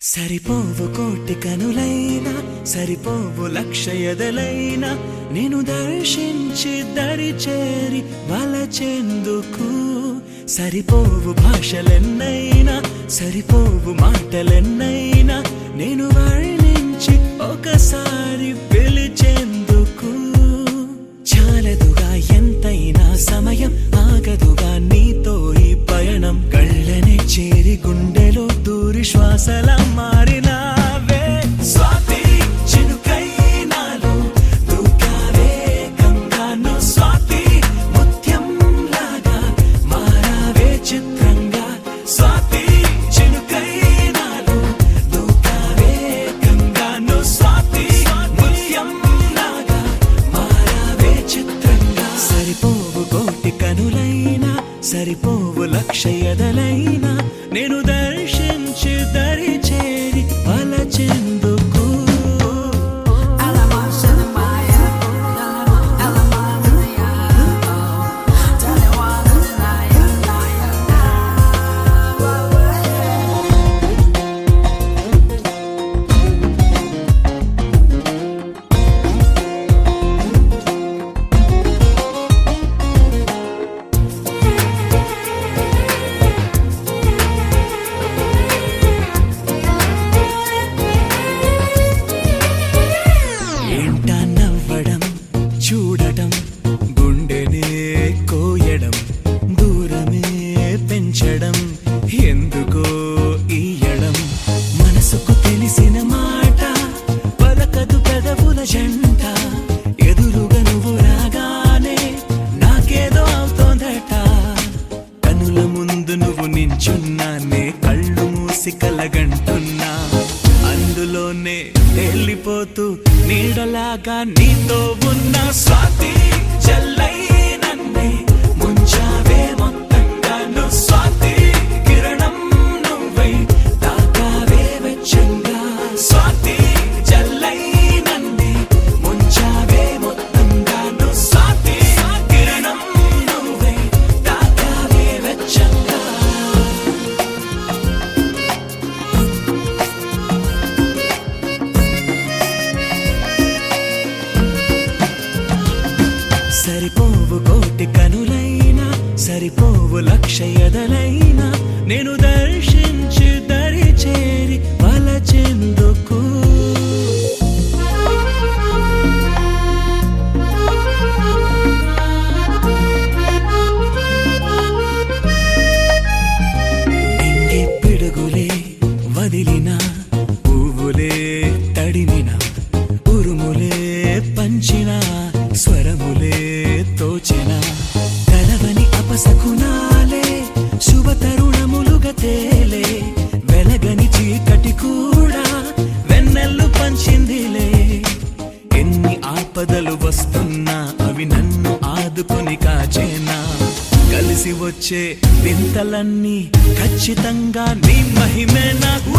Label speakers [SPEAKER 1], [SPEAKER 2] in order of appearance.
[SPEAKER 1] సరిపోవు కోటి కనులైనా సరిపోవు లక్ష ఎదలైనా నేను దర్శించి దరి చేరి వలచెందుకు సరిపోవు భాషలెన్నైనా సరిపోవు మాటలెన్నైనా నేను వర్ణించి ఒకసారి పిలిచేందుకు చాలదుగా ఎంతైనా సమయం ఆగదుగా నీతో ఈ పయనం కళ్ళనే చేరి గుండెలో దూరి శ్వాసలా మారినావే స్వాతి చినుకై నాలో దూకావే గంగాను స్వాతి ముత్యం లాగా మారావే చిత్రంగా స్వాతి చినుకై నాలో దూకావే గంగాను స్వాతి ముత్యం లాగా మారావే చిత్రంగా సరిపోవు కోటి కనులైనా సరిపోవు లక్ష ఎదలైనా నేను దర్శించి దరి చేరి వలచెందుకు చూడటం గుండెనే కోయడం దూరమే పెంచడం ఎందుకో ఈయడం మనసుకు తెలిసిన మాట పలకదు పెదవుల జంట ఎదురుగా నువ్వు రాగానే నాకేదో అవుతోందట కనుల ముందు నువ్వు నించున్నానే కళ్ళు మూసి కలగంటున్నా అందులోనే వెళ్ళిపోతూ నీడలాగా నీతో ఉన్న స్వాతి జల్లై నన్నే ముంచావే మొత్తంగా నువ్వు స్వాతి కిరణం నువ్వై తాకావే వెచ్చంగా స్వాతి జల్లై నన్నే ముంచావే మొత్తంగా నువ్వు స్వాతి కిరణం నువ్వై తాకావే వెచ్చంగా సరిపోవు కోటి కనులైనా సరిపోవు లక్ష ఎదలైనా నేను దర్శించి దరి చేరి వలచెందుకు నింగి పిడుగులే వదిలిన పువ్వులే తడిమిన ఉరుములే పంచిన స్వరములే తోచిన కలవని అపశకునాలే శుభ తరుణములుగా తేలే వెలగని చీకటి కూడా వెన్నెల్లు పంచిందిలే ఎన్ని ఆపదలు వస్తున్నా అవి నన్ను ఆదుకొని కాచేనా కలిసి వచ్చే వింతలన్నీ ఖచ్చితంగా నీ మహిమే నాకు